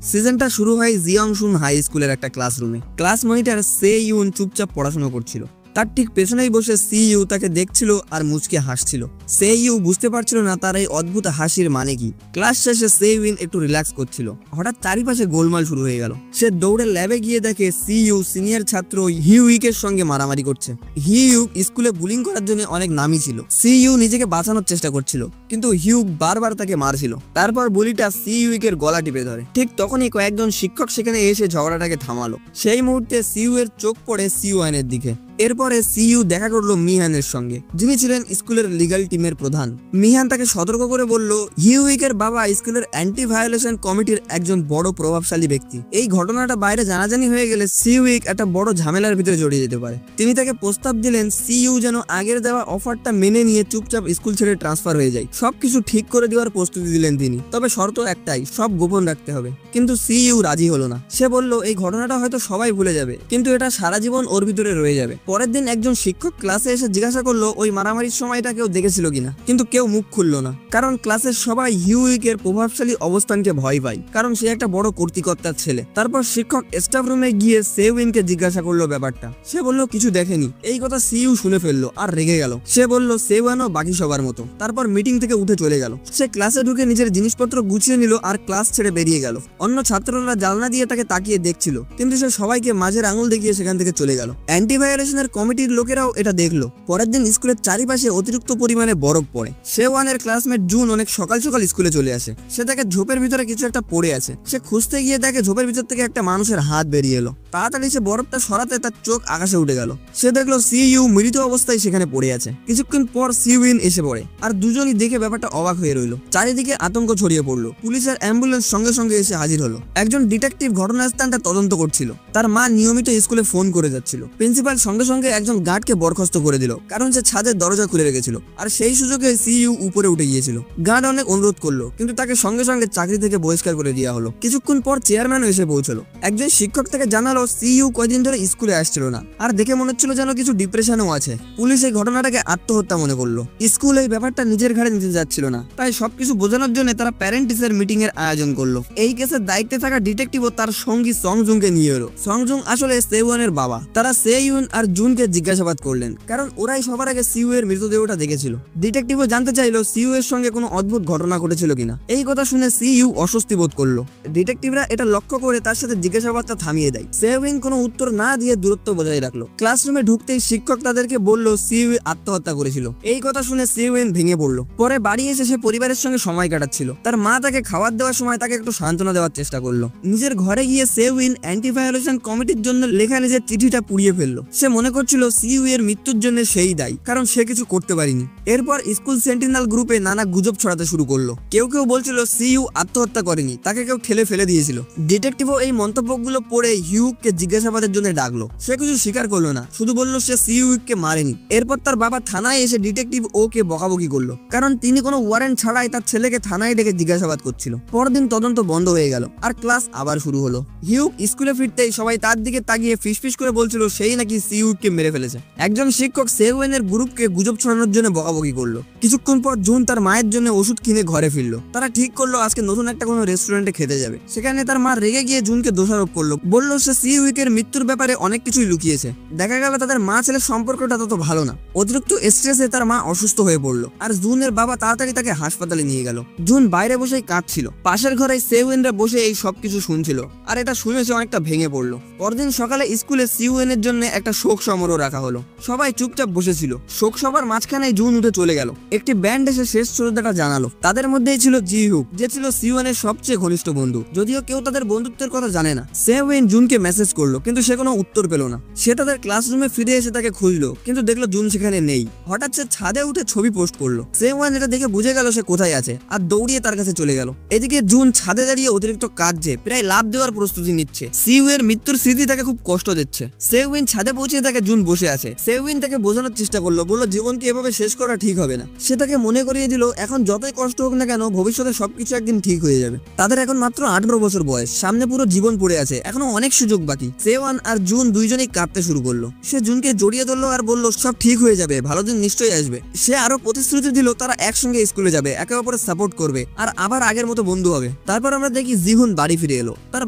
সিজনটা শুরু হয় জিয়ংশুন হাই স্কুলের একটা ক্লাসরুমে। ক্লাস মনিটর সে ইউন চুপচাপ পড়াশোনা করছিল। তার ঠিক পেছনেই বসে সি ইউ তাকে দেখছিল আর মুচকে হাসছিল। সে ইউ বুঝতে পারছিল না তার এই অদ্ভুত হাসির মানে কি। ক্লাস শেষে সে ইউন একটু রিল্যাক্স করছিল, হঠাৎ চারিপাশে গোলমাল শুরু হয়ে গেল। সে দৌড়ে ল্যাবে গিয়ে দেখে সি ইউ সিনিয়র ছাত্র হিউইকের সঙ্গে মারামারি করছে। হিউক স্কুলে বুলিং করার জন্য অনেক নামি ছিল। সি ইউ নিজেকে বাঁচানোর চেষ্টা করছিল, কিন্তু হিউক বারবার তাকে মারছিল। তারপর বুলিটা সি ইউকের গলা টিপে ধরে। ঠিক তখনই কয়েকজন শিক্ষক সেখানে এসে ঝগড়াটাকে থামালো। সেই মুহূর্তে সি ইউ এর চোখ পড়ে সি ইউনের দিকে। এরপরে সি ইউ দেখা করলো মিহানের সঙ্গে, যিনি ছিলেন স্কুলের লিগ্যাল টিমের প্রধান। মিহান তাকে সতর্ক করে বলল, হিউইকের বাবা স্কুলের অ্যান্টি ভায়োলেশন কমিটির একজন বড় প্রভাবশালী ব্যক্তি। এই ঘটনাটা বাইরে জানাজানি হয়ে গেলে সিউইক একটা বড় ঝামেলার ভিতরে জড়িয়ে যেতে পারে। তিনি তাকে প্রস্তাব দিলেন সি ইউ যেন আগের দেওয়া অফারটা মেনে নিয়ে চুপচাপ স্কুল ছেড়ে ট্রান্সফার হয়ে যায়। সবকিছু ঠিক করে দেওয়ার প্রস্তুতি দিলেন তিনি, তবে শর্ত একটাই, সব গোপন রাখতে হবে। কিন্তু সি ইউ রাজি হলো না। সে বলল, এই ঘটনাটা হয়তো সবাই ভুলে যাবে, কিন্তু এটা সারা জীবন ওর ভিতরে রয়ে যাবে। পরের দিন একজন শিক্ষক ক্লাসে এসে জিজ্ঞাসা করলো ওই মারামারির সময়টা কেউ দেখেছিল কিনা, কিন্তু কেউ মুখ খুললো না। কারণ ক্লাসের সবাই হিউইকের প্রভাবশালী অবস্থানকে ভয় পায়, কারণ সে একটা বড় কর্তৃকর্তার ছেলে। তারপর শিক্ষক স্টাফ রুমে গিয়ে সেউইনকে জিজ্ঞাসা করলো ব্যাপারটা। সে বলল কিছু দেখেনি। এই কথা সিইউ শুনে ফেললো আর রেগে গেল। সে বলল সেউয়ানও বাকি সবার মতো। তারপর মিটিং থেকে উঠে চলে গেল। সে ক্লাসে ঢুকে নিজের জিনিসপত্র গুছিয়ে নিল আর ক্লাস ছেড়ে বেরিয়ে গেল। অন্য ছাত্ররা জানলা দিয়ে তাকে তাকিয়ে দেখছিল, কিন্তু সে সবাইকে মাঝের আঙুল দেখিয়ে সেখান থেকে চলে গেল। অ্যান্টি ভায়োলেশনের কমিটির লোকেরাও এটা দেখলো। পরের দিন স্কুলের চারিপাশে অতিরিক্ত পরিমাণে বরফ পড়ে। সেওয়ানের ক্লাসমেট জুন অনেক সকাল সকাল স্কুলে চলে আসে। সে তাকে ঝোপের ভিতরে কিছু একটা পড়ে আছে। সে খুঁজতে গিয়ে দেখে ঝোপের ভিতর থেকে একটা মানুষের হাত বেরিয়ে এলো। তাড়াতাড়ি সে বরফটা সরাতে তার চোখ আকাশে উঠে গেল। সে দেখলো সি ইউ মৃত অবস্থায় সেখানে পড়ে আছে। কিছুক্ষণ পর সিউইন এসে পড়ে, আর দুজনই দেখে ব্যাপারটা অবাক হয়ে রইল। চারিদিকে আতঙ্ক ছড়িয়ে পড়লো। পুলিশ আর অ্যাম্বুলেন্স সঙ্গে সঙ্গে এসে হাজির হলো। একজন ডিটেকটিভ ঘটনাস্থানটা তদন্ত করছিল। তার মা নিয়মিত স্কুলে ফোন করে যাচ্ছিল। প্রিন্সিপাল সঙ্গে সঙ্গে একজন গার্ডকে বরখাস্ত করে দিল, কারণ সে ছাদের দরজা খুলে রেখেছিল। আর সেই সুযোগে সিইউ উপরে উঠে গিয়েছিল। গার্ড অনেক অনুরোধ করলো, কিন্তু তাকে সঙ্গে সঙ্গে চাকরি থেকে বহিষ্কার করে দেওয়া হলো। কিছুক্ষণ পর চেয়ারম্যানও এসে পৌঁছলো। একজন শিক্ষক তাকে জানালো সিইউ কয়েকদিন ধরে স্কুলে আসছিল না, আর দেখে মনে হচ্ছিল যেন কিছু ডিপ্রেশনও আছে। পুলিশ এই ঘটনাটাকে আত্মহত্যা মনে করলো। স্কুল এই ব্যাপারটা নিজের ঘাড়ে নিতে যাচ্ছিল না, তাই সবকিছু বোঝানোর জন্য তারা প্যারেন্ট টিচার মিটিং এর আয়োজন করলো। এই কেসের দায়িত্বে থাকা ডিটেকটিভও তার সঙ্গী সংজুংকে নিয়ে এলো। সংজুং আসলে সেওয়ানের বাবা। তারা সেইউন আর জুনকে জিজ্ঞাসাবাদ করলেন, কারণ ওরাই সবার আগে সিইউ এর মৃতদেহটা দেখেছিল। ডিটেকটিভও জানতে চাইলো সিইউ এর সঙ্গে কোনো অদ্ভুত ঘটনা ঘটেছিল কিনা। এই কথা শুনে সিইউ অস্বস্তি বোধ করলো। ডিটেকটিভরা এটা লক্ষ্য করে তার সাথে জিজ্ঞাসাবাদটা থামিয়ে দেয়। সেউইন কোনো উত্তর না দিয়ে দূরত্ব বজায় রাখলো। ক্লাসরুমে ঢুকতেই শিক্ষক তাদেরকে বলল সিইউ আত্মহত্যা করেছিল। এই কথা শুনে সিউইন ভেঙে পড়লো। পরে বাড়ি এসে সে পরিবারের সঙ্গে সময় কাটাচ্ছিল। তার মা তাকে খাবার দেওয়ার সময় তাকে একটু সান্ত্বনা দেওয়ার চেষ্টা করলো। নিজের ঘরে গিয়ে সেউইন অ্যান্টি ভায়োলেশন কমিটির জন্য লেখা নিজের চিঠিটা পুড়িয়ে ফেললো। সে মনে করছিল সিইউ এর মৃত্যুর জন্য সেই দায়ী, কারণ সে কিছু করতে পারেনি। এরপর স্কুল সেন্টিনাল গ্রুপে নানা গুজব ছড়াতে শুরু করলো। কেউ কেউ বলছিল সিইউ আত্মহত্যা করেনি, তাকে কেউ ঠেলে ফেলে দিয়েছিল। ডিটেকটিভও এই মন্তব্যগুলো পড়ে হিউককে জিজ্ঞাসাবাদের জন্য ডাকলো। সে কিছু স্বীকার করলো না, শুধু বললো সে সিইউকে মারেনি। এরপর তার বাবা থানায় এসে ডিটেকটিভ ওকে বকাবকি করলো, কারণ তিনি কোনো ওয়ারেন্ট ছাড়াই তার ছেলেকে থানায় ডেকে জিজ্ঞাসাবাদ করছিল। পরদিন তদন্ত বন্ধ হয়ে গেল আর ক্লাস আবার শুরু হলো। হিউক স্কুলে ফিরতেই সবাই তার দিকে তাকিয়ে ফিসফিস করে বলছিল সেই নাকি সিইউকে মেরে ফেলেছে। একজন শিক্ষক সেউয়েনের গ্রুপকে গুজব ছড়ানোর জন্য বকাবকি করলো। কিছুক্ষণ পর জুন তার মায়ের জন্য ওষুধ কিনে ঘরে ফিরলো। তারা ঠিক করলো আজকে নতুন একটা কোনো রেস্টুরেন্টে খেতে যাবে। সেখানে তার মা রেগে গিয়ে জুনকে দোষারোপ করলো, বলল সে সিইউকের মৃত্যুর ব্যাপারে অনেক কিছুই লুকিয়েছে। দেখা গেল তাদের মা ছেলের সম্পর্কটা তত ভালো না। অতিরিক্ত স্ট্রেসে তার মা অসুস্থ হয়ে পড়লো, আর জুনের বাবা তাড়াতাড়ি তাকে হাসপাতালে নিয়ে গেল। জুন বাইরে বসেই কাঁদছিল। পাশের ঘরে সেউয়েনরা বসে এই সবকিছু শুনছিল, আর এটা শুনে সে অনেকটা ভেঙে পড়লো। পরদিন সকালে স্কুলে সিউয়েনের জন্য একটা শোক সমারোহ রাখা হলো। সবাই চুপচাপ বসেছিল। শোক সভার মাঝখানে জুন উঠে চলে গেল। একটি ব্যান্ড এসে শেষ শ্রদ্ধাটা জানালো। তাদের মধ্যেই ছিল জিহুক, যে ছিল সিউয়েনের সবচেয়ে ঘনিষ্ঠ বন্ধু, যদিও কেউ তাদের বন্ধুত্বের কথা জানে না। সেউয়েন জুনকে মেসেজ করলো, কিন্তু সে কোনো উত্তর পেল না। সে তাদের ক্লাসরুমে ফিরে এসে তাকে খুঁজলো, কিন্তু দেখলো জুন সেখানে নেই। হঠাৎ সে ছাদে উঠে ছবি পোস্ট করলো। সেউয়েন এটা দেখে বুঝে গেল সে কোথায় আছে, আর দৌড়িয়ে তার কাছে চলে গেল। এদিকে জুন ছাদে দাঁড়িয়ে অতিরিক্ত কাঁদছে, প্রায় লাফ দেওয়ার প্রস্তুতি নিচ্ছে। সিউয়ের মৃত্যুর স্মৃতি তাকে খুব কষ্ট দিচ্ছে। সেউইন ছাদে পৌঁছে তাকে জুন বসে আছে। সেউইন তাকে বোঝানোর চেষ্টা করলো, বললো জীবনকে এভাবে শেষ করা ঠিক হবে না। সে তাকে মনে করিয়ে দিল এখন যতই কষ্ট হোক না কেন ভবিষ্যতে সবকিছু একদিন ঠিক হয়ে যাবে। তাদের এখন মাত্র 18 বছর বয়স, সামনে পুরো জীবন পড়ে আছে, এখনো অনেক সুযোগ বাকি। সেওয়ান আর জুন দুইজনেই কাঁদতে শুরু করলো। সে জুনকে জড়িয়ে ধরলো আর বলল সব ঠিক হয়ে যাবে, ভালো দিন নিশ্চয়ই আসবে। সে আরো প্রতিশ্রুতি দিল তারা একসঙ্গে স্কুলে যাবে, একে অপরের সাপোর্ট করবে আর আবার আগের মতো বন্ধু হবে। তারপর আমরা দেখি জিহুন বাড়ি ফিরে এলো। তার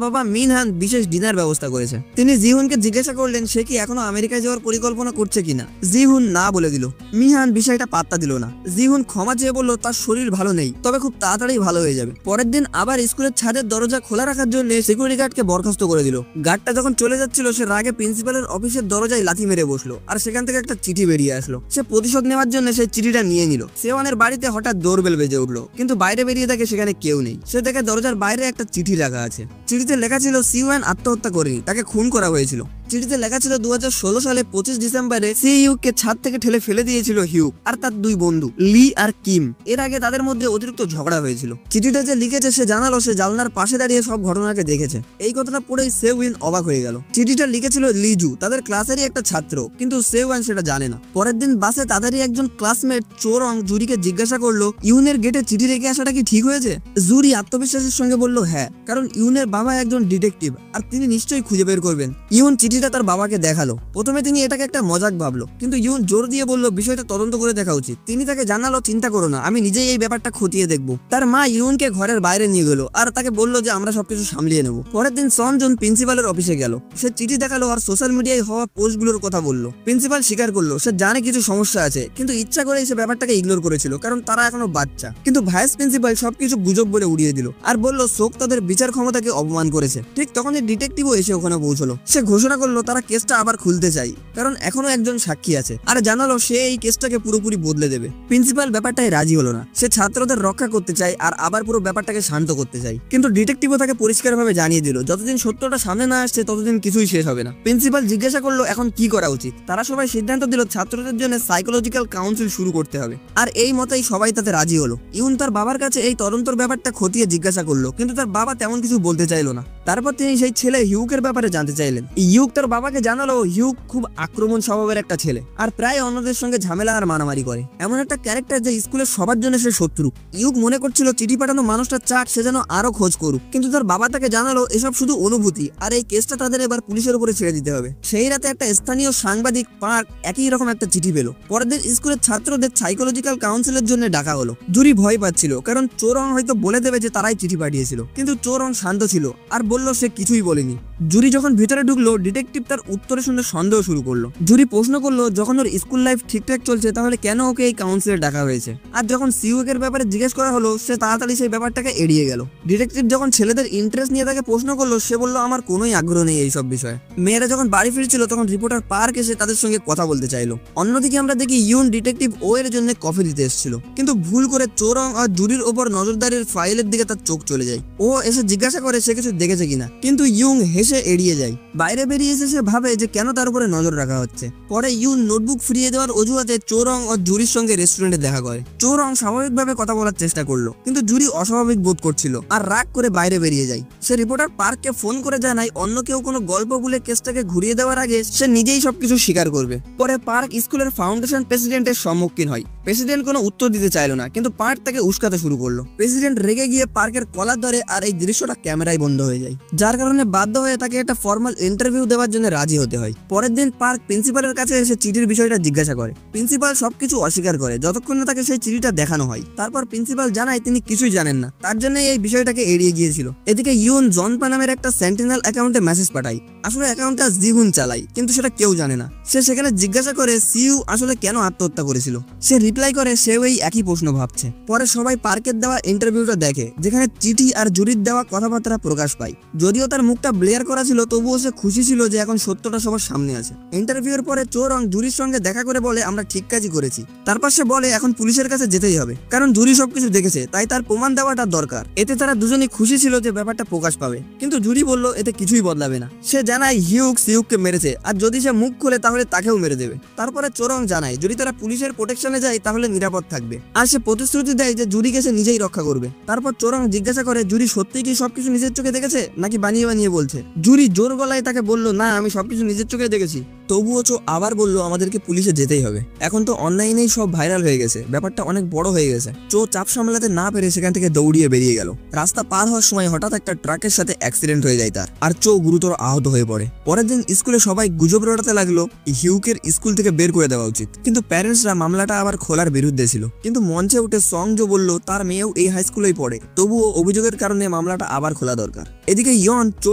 বাবা মিনহান বিশেষ ডিনার ব্যবস্থা করেছে। তিনি জিহুনকে জিজ্ঞাসা করলেন সে কি এখনো আমেরিকায় যাওয়ার পরিকল্পনা করছে কিনা। জিহুন না বলে দিল। মিনহান বিষয়টা পাত্তা দিল না। জিহুন ক্ষমা চেয়ে বলল তার শরীর ভালো নেই, তবে খুব তাড়াতাড়ি ভালো হয়ে যাবে। পরের দিন আবার স্কুলের ছাদের দরজা খোলা রাখার জন্য সিকিউরিটি গার্ডকে বরখাস্ত করে দিল। গার্ডটা যখন চলে যাচ্ছিল সে রাগে প্রিন্সিপালের অফিসের দরজায় লাথি মেরে বসলো আর সেখান থেকে একটা চিঠি বেরিয়ে আসলো। সে প্রতিশোধ নেওয়ার জন্য সেই চিঠিটা নিয়ে নিল। সেওয়ানের বাড়িতে হঠাৎ ডোরবেল বেজে উঠলো, কিন্তু বাইরে বেরিয়ে দেখে সেখানে কেউ নেই। সে দেখে দরজার বাইরে একটা চিঠি লেখা আছে। চিঠিতে লেখা ছিল সিওয়ান আত্মহত্যা করেনি, তাকে খুন করা হয়েছিল। চিঠিতে লেখা ছিল 2016 সালে 25 ডিসেম্বরে সিইউকে ছাদ থেকে ঠেলে ফেলে দিয়েছিল হিউক আর তার দুই বন্ধু লি আর কিম। এর আগে তাদের মধ্যে অতিরিক্ত ঝগড়া হয়েছিল। চিঠিটা যে লিখেছে সে জানালো সে জানলার পাশে দাঁড়িয়ে সব ঘটনাকে দেখেছে। এই কথাটা পড়েই সেউইন অবাক হয়ে গেল। চিঠিটা লিখেছিল লিজু, তাদের ক্লাসেরই একটা ছাত্র, কিন্তু সেউইন সেটা জানে না। পরের দিন বাসে তাদেরই একজন ক্লাসমেট চোরং জুরিকে জিজ্ঞাসা করলো ইউনের গেটে চিঠি রেখে আসাটা কি ঠিক হয়েছে। জুরি আত্মবিশ্বাসের সঙ্গে বলল হ্যাঁ, কারণ ইউনের বাবা একজন ডিটেকটিভ আর তিনি নিশ্চয়ই খুঁজে বের করবেন। ইউন চিঠিটা তার বাবাকে দেখালো। প্রথমে তিনি এটাকে একটা মজাক ভাবলো, কিন্তু ইউন জোর দিয়ে বলল বিষয়টা তদন্ত করে দেখা উচিত। তিনি তাকে জানালো চিন্তা করো না, আমি নিজেই এই ব্যাপারটা খতিয়ে দেখবো। তার মা ইউনকে ঘরের বাইরে নিয়ে গেল আর তাকে বললো যে আমরা সবকিছু সামলিয়ে নেবো। পরের দিন সন জুন প্রিন্সিপালের অফিসে গেল। সে চিঠি দেখালো আর সোশ্যাল মিডিয়ায় হওয়া পোস্টগুলোর কথা বললো। প্রিন্সিপাল স্বীকার করলো সে জানে কিছু সমস্যা আছে, কিন্তু ইচ্ছা করে সে ব্যাপারটাকে ইগনোর করেছিল, কারণ তারা এখনো বাচ্চা। কিন্তু ভাইস প্রিন্সিপাল সবকিছু গুজব বলে উড়িয়ে দিল আর বলল শোক তাদের বিচার ক্ষমতাকে অপমান করেছে। ঠিক তখন ডিটেকটিভও এসে ওখানে পৌঁছলো। সে ঘোষণা করলো তারা কেসটা আবার খুলতে চাই, কারণ এখনো একজন সাক্ষী আছে, আর জানালো সে এই কেসটাকে পুরোপুরি বদলে দেবে। প্রিন্সিপাল ব্যাপারটাই রাজি হলো না। সে ছাত্রদের রক্ষা করতে চায় আর আবার পুরো ব্যাপারটাকে শান্ত করতে চায়, কিন্তু ডিটেকটিভও তাকে পরিষ্কারভাবে জানিয়ে দিল যতদিন সত্যটা সামনে না আসছে ততদিন কিছুই শেষ হবে না। প্রিন্সিপাল জিজ্ঞাসা করলো এখন কি করা উচিত। তারা সবাই সিদ্ধান্ত দিল ছাত্রদের জন্য সাইকোলজিক্যাল কাউন্সিল শুরু করতে হবে, আর এই মতেই সবাই তাতে রাজি হলো। ইউন তার বাবার কাছে এই তদন্তর ব্যাপারটা খতিয়ে জিজ্ঞাসা করলো, কিন্তু তার বাবা তেমন কিছু বলতে চাইলো না। তারপর তিনি সেই ছেলে হিউকের ব্যাপারে জানতে চাইলেন। হিউক তার বাবাকে জানালো হিউক খুব আক্রমণ স্বভাবের একটা ছেলে আর প্রায় অন্যদের সঙ্গে ঝামেলা আর মারামারি করে, এমন একটা ক্যারেক্টার যে স্কুলের সবার জন্য সে শত্রু। হিউক মনে করছিল চিঠি পাঠানো মানুষটা চাক সে যেন আরো খোঁজ করুক, কিন্তু তার বাবা তাকে জানালো এসব শুধু অনুভূতি আর এই কেসটা তাদের এবার পুলিশের উপরে ছেড়ে দিতে হবে। সেই রাতে একটা স্থানীয় সাংবাদিক পার্ক একই রকম একটা চিঠি পেল। পরের দিন স্কুলের ছাত্রদের সাইকোলজিক্যাল কাউন্সিলের জন্য ডাকা হলো। জুরি ভয় পাচ্ছিল, কারণ চোরং হয়তো বলে দেবে যে তারাই চিঠি পাঠিয়েছিল, কিন্তু চোরং শান্ত ছিল আর বলল সে কিছুই বলেনি। জুরি যখন ভিতরে ঢুকলো ডিটেকটিভ তার উত্তরে শুনে সন্দেহ শুরু করলো। জুরি প্রশ্ন করলো যখন ওর স্কুল লাইফ ঠিকঠাক চলছে তাহলে কেন ওকে এই কাউন্সিলে ডাকা হয়েছে। আর যখন সিউকের ব্যাপারে জিজ্ঞেস করা হলো সে তাড়াতাড়ি সেই ব্যাপারটাকে এড়িয়ে গেল। ডিটেকটিভ যখন ছেলেদের ইন্টারেস্ট নিয়ে তাকে প্রশ্ন করলো সে বলল আমার কোনোই আগ্রহ নেই এইসব বিষয়ে। মেয়েরা যখন বাড়ি ফিরছিল তখন রিপোর্টার পার্ক এসে তাদের সঙ্গে কথা বলতে চাইলো। অন্যদিকে আমরা দেখি ইউন ডিটেকটিভ ও এর জন্য কফি দিতে এসেছিল, কিন্তু ভুল করে চোরং আর জুরির ওপর নজরদারির ফাইলের দিকে তার চোখ চলে যায়। ও এসে জিজ্ঞাসা করে সে কিছু দেখেছে কিনা, কিন্তু ইউং হেসে এড়িয়ে যায়। বাইরে বেরিয়ে এসে সে ভাবে যে কেন তার উপরে নজর রাখা হচ্ছে। পরে ইউন নোটবুক ফিরিয়ে দেওয়ার অজুহাতে চোরং ও জুরির সঙ্গে রেস্টুরেন্টে দেখা করে। চোরং স্বাভাবিকভাবে কথা বলার চেষ্টা করলো, কিন্তু জুরি অস্বাভাবিক বোধ করছিল আর রাগ করে বাইরে বেরিয়ে যায়। সে রিপোর্টার পার্ককে ফোন করে জানায় অন্য কেউ কোনো গল্প বলে কেসটাকে ঘুরিয়ে দেওয়ার আগে সে নিজেই সবকিছু স্বীকার করবে। পরে পার্ক স্কুলের ফাউন্ডেশন প্রেসিডেন্টের সম্মুখীন হয়। প্রেসিডেন্ট কোনো উত্তর দিতে চাইলো না, কিন্তু পার্ক তাকে উস্কাতে শুরু করলো। প্রেসিডেন্ট রেগে গিয়ে পার্কের কলার ধরে আর এই দৃশ্যটা ক্যামেরায় বন্ধ হয়ে যায়, যার কারণে বাধ্য হয়ে তাকে একটা ফর্মাল ইন্টারভিউ দেওয়ার জন্য রাজি হতে হয়। পরের দিন পার্ক প্রিন্সিপালের কাছে এসে চিঠির বিষয়টা জিজ্ঞাসা করে। প্রিন্সিপাল সবকিছু অস্বীকার করে যতক্ষণ না তাকে সেই চিঠিটা দেখানো হয়। তারপর প্রিন্সিপাল জানায় তিনি কিছুই জানেন না, তার জন্য এই বিষয়টাকে এড়িয়ে গিয়েছিল। এদিকে ইউন জন পানামের একটা সেন্টিনেল অ্যাকাউন্টে মেসেজ পাঠায়। আসলে অ্যাকাউন্টটা জিহুন চালায়, কিন্তু সেটা কেউ জানে না। সে সেখানে জিজ্ঞাসা করে সিউ আসলে কেন আত্মহত্যা করেছিল। সে রিপ্লাই করে সেও এই একই প্রশ্ন ভাবছে। পরে সবাই পার্কের দেওয়া ইন্টারভিউটা দেখে, যেখানে চিঠি আর জুরির দেওয়া কথাবার্তা প্রকাশ পায়। যদিও তার মুখটা ব্লেয়ার করা ছিল, তবুও সে খুশি ছিল যে এখন সত্যটা সবার সামনে আছে। ইন্টারভিউর পরে চোরং জুরির সঙ্গে দেখা করে বলে আমরা ঠিক কাজই করেছি। তারপর সে বলে এখন পুলিশের কাছে যেতেই হবে, কারণ জুরি সবকিছু দেখেছে, তাই তার প্রমাণ দেওয়াটা দরকার। এতে তারা দুজনেই খুশি ছিল যে ব্যাপারটা প্রকাশ পাবে, কিন্তু জুরি বলল এতে কিছুই বদলাবে না। সে জানায় হিউক সিউককে মেরেছে, আর যদি সে মুখ খোলে তাহলে তাকেও মেরে দেবে। তারপরে চোরং জানায় যদি তারা পুলিশের প্রোটেকশনে যায় তাহলে নিরাপদ থাকবে, আর সে প্রতিশ্রুতি দেয় যে জুরিকে সে নিজেই রক্ষা করবে। তারপর চোরং জিজ্ঞাসা করে জুরি সত্যিই কি সবকিছু নিজের চোখে দেখেছে নাকি বানিয়ে বানিয়ে বলছে। জুরি জোর গলায় তাকে বলল না, আমি সবকিছু নিজের চোখে দেখেছি। তবুও চো আবার বলল আমাদেরকে পুলিশে যেতেই হবে, এখন তো অনলাইনেই সব ভাইরাল হয়ে গেছে, ব্যাপারটা অনেক বড় হয়ে গেছে। চো চাপ সামলাতে না পেরে সেখান থেকে দৌড়িয়ে বেরিয়ে গেল। রাস্তা পার হওয়ার সময় হঠাৎ একটা ট্রাকের সাথে অ্যাক্সিডেন্ট হয়ে যায় তার, আর চো গুরুতর আহত হয়ে পড়ে। পরের দিন স্কুলে সবাই গুজব রটাতে লাগলো হিউকের স্কুল থেকে বের করে দেওয়া উচিত, কিন্তু প্যারেন্টসরা মামলাটা আবার খোলার বিরুদ্ধে ছিল। কিন্তু মঞ্চে উঠে সং জো বলল তার মেয়েও এই হাই স্কুলেই পড়ে, তবুও অভিযোগের কারণে মামলাটা আবার খোলা দরকার। এদিকে ইয়ন চো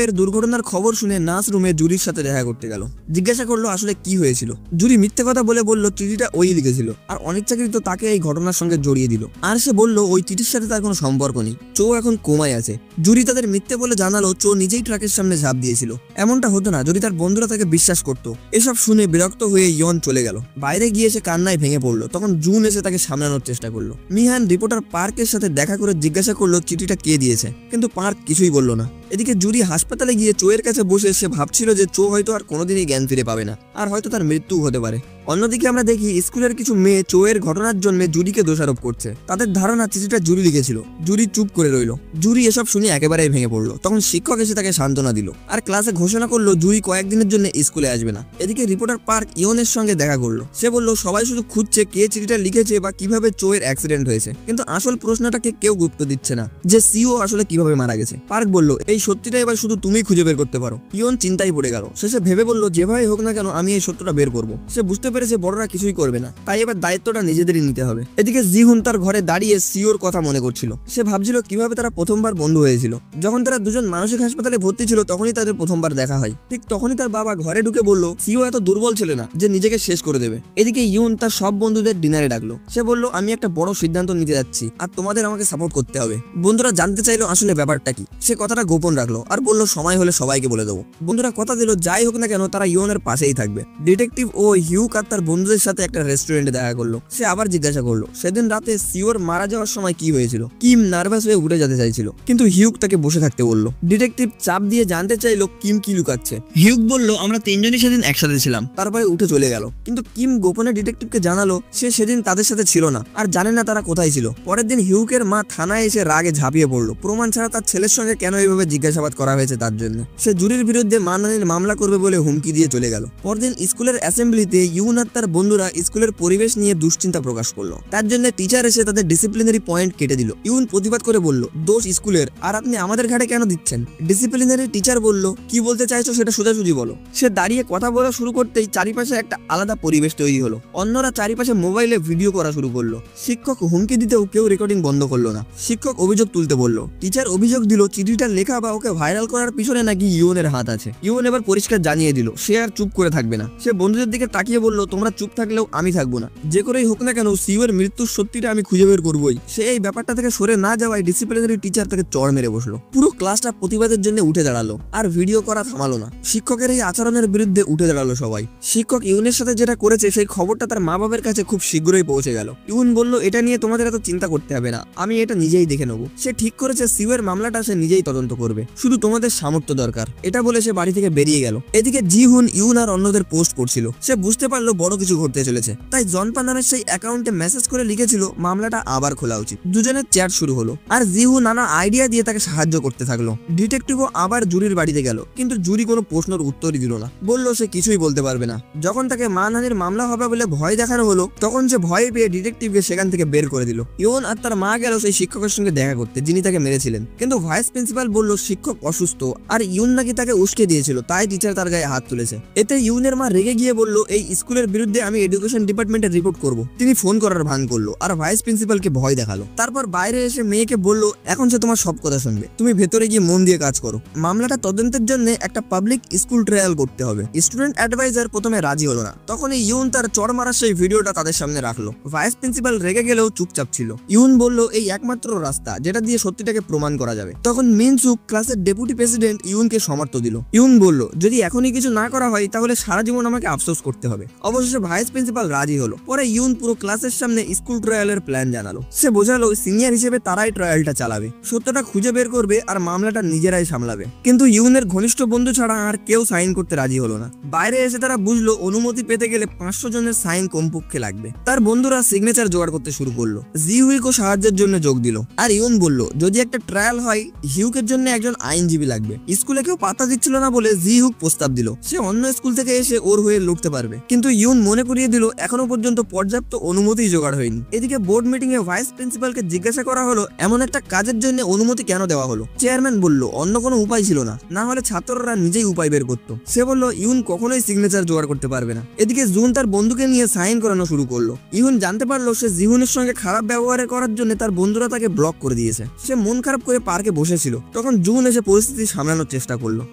এর দুর্ঘটনার খবর শুনে নার্স রুমে জুরির সাথে দেখা করতে গেল। জিজ্ঞাসা করলো আসলে কি হয়েছিল। জুরি মিথ্যে কথা বলল চিঠিটা ওই লিখেছিল, আর অনিচ্ছাকৃত তাকে এই ঘটনার সঙ্গে জড়িয়ে দিল। আর সে বলল ওই চিঠির সাথে তার কোনো সম্পর্ক নেই, চো এখন কোমায় আছে। জুরি তাদের মিথ্যে বলে জানালো চো নিজেই ট্রাকের সামনে ঝাঁপ দিয়েছিল। এমনটা হতো না যদি তার বন্ধুরা তাকে বিশ্বাস করত। এসব শুনে বিরক্ত হয়ে ইয়ন চলে গেল। বাইরে গিয়ে সে কান্নায় ভেঙে পড়লো। তখন জুন এসে তাকে সামলানোর চেষ্টা করলো। মিহান রিপোর্টার পার্কের সাথে দেখা করে জিজ্ঞাসা করলো চিঠিটা কে দিয়েছে, কিন্তু পার্ক কিছুই বলল না। এদিকে জুরি হাসপাতালে গিয়ে চোয়ের কাছে বসে সে ভাবছিল যে চো হয়তো আর কোনোদিনই জ্ঞান ফিরে পাবে না, আর হয়তো তার মৃত্যু হতে পারে। অন্যদিকে আমরা দেখি স্কুলের কিছু মেয়ে চোয়ের ঘটনার জন্য জুরিকে দোষারোপ করছে। তাদের ধারণা চিঠিটা জুরি লিখেছিল। জুরি চুপ করে রইল। জুরি এসব শুনে একেবারেই ভেঙে পড়লো। তখন শিক্ষক এসে তাকে সান্ত্বনা দিল, আর ক্লাসে ঘোষণা করলো জুরি কয়েকদিনের জন্য স্কুলে আসবে না। এদিকে রিপোর্টার পার্ক ইয়নের সঙ্গে দেখা করলো। সে বলল সবাই শুধু খুঁজছে কে চিঠিটা লিখেছে বা কিভাবে চোয়ের অ্যাক্সিডেন্ট হয়েছে, কিন্তু আসল প্রশ্নটাকে কেউ গুরুত্ব দিচ্ছে না, যে সিও আসলে কিভাবে মারা গেছে। পার্ক বলল এই সত্যিটা এবার শুধু তুমি খুঁজে বের করতে পারো। ইয়ন চিন্তায় পড়ে গেল। শেষে ভেবে বলল যেভাবে হোক না কেন আমি এই সত্যটা বের করবো। সে বুঝতে পেরেছে বড়রা কিছুই করবে না, তাই এবার দায়িত্বটা নিজেদেরই নিতে হবে। এদিকে জিহুন তার ঘরে দাঁড়িয়ে সিওর কথা মনে করছিল। সে ভাবছিল কিভাবে তারা প্রথমবার বন্ধু হয়েছিল। যখন তারা দুজন মানসিক হাসপাতালে ভর্তি ছিল তখনই তাদের প্রথমবার দেখা হয়। ঠিক তখনই তার বাবা ঘরে ঢুকে বলল সিও এত দুর্বল ছিল না যে নিজেকে শেষ করে দেবে। এদিকে ইউন তার সব বন্ধুদের ডিনারে ডাকলো। সে বলল আমি একটা বড় সিদ্ধান্ত নিতে যাচ্ছি, আর তোমাদের আমাকে সাপোর্ট করতে হবে। বন্ধুরা জানতে চাইলো আসলে ব্যাপারটা কি। সে কথাটা গোপন রাখলো আর বলল সময় হলে সবাইকে বলে দেবো। বন্ধুরা কথা দিল যাই হোক না কেন তারা ইয়নের পাশেই থাকবে। ডিটেকটিভ ও হিউক আর তার বন্ধুদের সাথে একটা রেস্টুরেন্টে দেখা করলো। সে আবার জিজ্ঞাসা করলো সেদিন রাতে সিওর মারা যাওয়ার সময় কি হয়েছিল। কিম নার্ভাস হয়ে উঠে যেতে চাইছিল, কিন্তু হিউক তাকে বসে থাকতে বলল। ডিটেকটিভ চাপ দিয়ে জানতে চাইলো কিম কি লুকাচ্ছে। হিউক বলল আমরা তিনজনই সেদিন একসাথে ছিলাম, তারপরে উঠে চলে গেল। কিন্তু কিম গোপনে ডিটেকটিভকে জানালো সে সেদিন তাদের সাথে ছিল না, আর জানে না তারা কোথায় ছিল। পরের দিন হিউকের মা থানায় এসে রাগে ঝাঁপিয়ে পড়লো। প্রমাণ ছাড়া তার ছেলের সঙ্গে কেন এইভাবে জিজ্ঞাসাবাদ করা হয়েছে তার জন্য। সে জুরির বিরুদ্ধে মানহানির মামলা করবে বলে হুমকি দিয়ে চলে গেল। পরদিন স্কুলের অ্যাসেম্বলিতে ইউন আর তার বন্ধুরা স্কুলের পরিবেশ নিয়ে দুশ্চিন্তা প্রকাশ করলো। তার জন্য টিচার এসে তাদের ডিসিপ্লিনারি পয়েন্ট কেটে দিল। ইউন প্রতিবাদ করে বলল দোষ স্কুলের, আর আপনি আমাদের ঘাড়ে কেন দিচ্ছেন। ডিসিপ্লিনারি টিচার বলল কি বলতে চাইছো সেটা সোজাসুজি বলো। সে দাঁড়িয়ে কথা বলা শুরু করতেই চারিপাশে একটা আলাদা পরিবেশ তৈরি হলো। অন্যরা চারিপাশে মোবাইলে ভিডিও করা শুরু করলো। শিক্ষক হুমকি দিতেও কেউ রেকর্ডিং বন্ধ করলো না। শিক্ষক অভিযোগ তুলতে বলল। টিচার অভিযোগ দিল চিঠিটা লেখা বা ওকে ভাইরাল করার পিছনে নাকি ইউনের হাত আছে। ইউন এবার পরিষ্কার জানিয়ে দিল সে আর চুপ করে থাকবে না। সে বন্ধুদের দিকে তাকিয়ে বলল তোমরা চুপ থাকলেও আমি থাকবো না। যে করেই হোক না কেন সিওর মৃত্যুর সত্যিটা আমি খুঁজে বের করবোই। সে এই ব্যাপারটা থেকে সরে না যাওয়ায় ডিসিপ্লিনারি টিচার তাকে চড় মেরে বসলো। পুরো ক্লাসটা প্রতিবাদের জন্য উঠে দাঁড়ালো, আর ভিডিও করা থামালো না। শিক্ষকের এই আচরণের বিরুদ্ধে উঠে দাঁড়ালো সবাই। শিক্ষক ইউনের সাথে যেটা করেছে সেই খবরটা তার মা বাবার কাছে খুব শীঘ্রই পৌঁছে গেল। ইউন বলল এটা নিয়ে তোমাদের এত চিন্তা করতে হবে না, আমি এটা নিজেই দেখে নেবো। সে ঠিক করেছে সিওর মামলাটা সে নিজেই তদন্ত করবে, শুধু তোমাদের সামর্থ্য দরকার। এটা বলে সে বাড়ি থেকে বেরিয়ে গেল। এদিকে জিহুন ইউন আর অন্যদের পোস্ট করছিল। সে বুঝতে পারলো বড় কিছু ঘটতে চলেছে, তাই জনপা নামের সেই অ্যাকাউন্টে মেসেজ করে লিখেছিল মামলাটা আবার খোলা উচিত। দুজনের চ্যাট শুরু হলো, আর জিহু নানা আইডিয়া দিয়ে তাকে সাহায্য করতে থাকলো। ডিটেকটিভও আবার জুরির বাড়িতে গেল, কিন্তু জুরি কোনো প্রশ্নের উত্তরই দিল না। বলল সে কিছুই বলতে পারবে না। যখন তাকে মানহানির মামলা হবে বলে ভয় দেখানো হলো তখন সে ভয় পেয়ে ডিটেকটিভকে সেখান থেকে বের করে দিল। ইউন আর তার মা গেল সেই শিক্ষকের সঙ্গে দেখা করতে যিনি তাকে মেরেছিলেন, কিন্তু ভাইস প্রিন্সিপাল বলল শিক্ষক অসুস্থ আর ইউন নাকি তাকে উস্কে দিয়েছিল, তাই টিচার তার গায়ে হাত তুলেছে। এতে ইউনের মা রেগে গিয়ে বলল এই স্কুলের বিরুদ্ধে আমি এডুকেশন ডিপার্টমেন্টে রিপোর্ট করব। তিনি ফোন করার ভান করলো আর ভাইস প্রিন্সিপালকে ভয় দেখালো। তারপর বাইরে এসে মেয়েকে বলল এখন সে তোমার সব কথা শুনবে, তুমি ভেতরে গিয়ে মন দিয়ে কাজ করো। মামলাটা তদন্তের জন্য একটা পাবলিক স্কুল ট্রায়াল করতে হবে। স্টুডেন্ট অ্যাডভাইজার প্রথমে রাজি হলো না, তখনই ইউন তার চড় মারার সেই ভিডিওটা তাদের সামনে রাখলো। ভাইস প্রিন্সিপাল রেগে গেলেও চুপচাপ ছিল। ইউন বলল এই একমাত্র রাস্তা যেটা দিয়ে সত্যিটাকে প্রমাণ করা যাবে। তখন মিনসুক ক্লাসের ডেপুটি প্রেসিডেন্ট ইউনকে সমর্থন দিল। ইউন বলল যদি এখনই কিছু না করা হয় তাহলে সারা জীবন আমাকে আফসোস করতে হবে। অবশেষে ভাইস প্রিন্সিপাল রাজি হলো। পরে ইউন পুরো ক্লাসের সামনে স্কুল ট্রায়ালের প্ল্যান জানালো। সে বোঝালো সিনিয়র হিসেবে তারাই ট্রায়ালটা চালাবে, সত্যটা খুঁজে বের করবে আর মামলাটা নিজেরাই সামলাবে। কিন্তু ইউনের ঘনিষ্ঠ বন্ধু ছাড়া আর কেউ সাইন করতে রাজি হলো না। বাইরে এসে তারা বুঝলো অনুমতি পেতে গেলে 500 জনের সাইন কমপক্ষে লাগবে। তার বন্ধুরা সিগনেচার জোগাড় করতে শুরু করলো। জিহুইকও সাহায্যের জন্য যোগ দিল। আর ইউন বলল যদি একটা ট্রায়াল হয় হিউকের জন্য একজন আইনজীবী লাগবে। স্কুলে কেউ পাতা দিচ্ছিল না বলে জিহুক প্রস্তাব দিল সে অন্য স্কুল থেকে এসে ওর হয়ে লড়তে পারবে। কিন্তু ইউন মনে করিয়ে দিল এখনো পর্যন্ত পর্যাপ্ত অনুমতি জোগাড় হয়নি। এদিকে বোর্ড মিটিং এ ভাইস প্রিন্সিপালকে জিজ্ঞাসা করা হলো এমন একটা কাজের জন্য অনুমতি কেন দেওয়া হলো। চেয়ারম্যান বলল অন্য কোনো উপায় ছিল না হলে ছাত্ররা নিজেই উপায় বের করতো। সে বলল ইউন কখনোই সিগনেচার জোগাড় করতে পারবে না। এদিকে জুন তার বন্ধুকে নিয়ে সাইন করানো শুরু করলো। ইউন জানতে পারলো সে জিহুনের সঙ্গে খারাপ ব্যবহার করার জন্য তার বন্ধুরা তাকে ব্লক করে দিয়েছে। সে মন খারাপ করে পার্কে বসেছিল, তখন জুন এসে পরিস্থিতি সামলানোর চেষ্টা করলো।